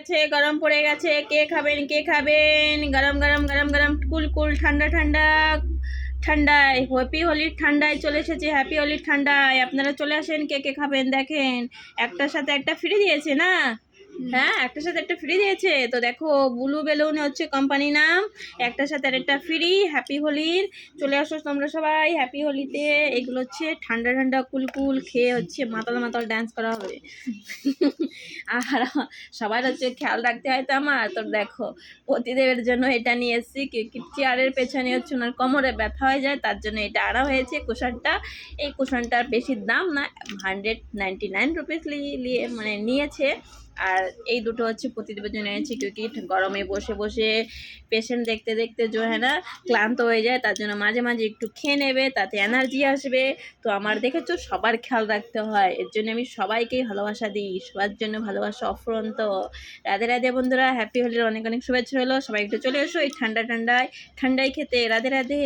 গেছে, গরম পড়ে গেছে। কে খাবেন, কে খাবেন? গরম গরম গরম গরম কুল কুল ঠান্ডা ঠান্ডা ঠান্ডায় হ্যাপি হোলির ঠান্ডায় চলে এসেছে। হ্যাপি হোলির ঠান্ডায় আপনারা চলে আসেন, কে কে খাবেন দেখেন। একটার সাথে একটা ফ্রি দিয়েছে না? হ্যাঁ, একটার সাথে একটা ফ্রি দিয়েছে। তো দেখো, ব্লু বেলুন হচ্ছে কোম্পানি নাম, একটার সাথে আর একটা ফ্রি। হ্যাপি হোলির চলে আসো তোমরা সবাই হ্যাপি হোলিতে। এগুলো হচ্ছে ঠান্ডা ঠান্ডা কুলকুল খেয়ে হচ্ছে মাতাল মাতাল ডান্স করা হবে। আর সবার হচ্ছে খেয়াল রাখতে হয় তো আমার। তো দেখো, পতিদেবের জন্য এটা নিয়ে এসেছি। চেয়ারের পেছনে হচ্ছে ওনার কোমরে ব্যথা হয়ে যায়, তার জন্য এটা আনা হয়েছে কুশনটা। এই কুশনটার বেশি দাম না, 199 রুপিস মানে নিয়েছে। আর এই দুটো হচ্ছে প্রতিদেবের জন্য এনেছি, কি গরমে বসে বসে পেশেন্ট দেখতে দেখতে না ক্লান্ত হয়ে যায়, তার জন্য মাঝে মাঝে একটু খেয়ে নেবে, তাতে এনার্জি আসবে। তো আমার দেখেছো সবার খেয়াল রাখতে হয়, এর জন্য আমি সবাইকেই ভালোবাসা দিই, সবার জন্য ভালোবাসা অফুরন্ত। রাধে রাধে বন্ধুরা, হ্যাপি হোলির অনেক অনেক শুভেচ্ছা হলো। সবাই একটু চলে এসো এই ঠান্ডায় খেতে। রাধে রাধে।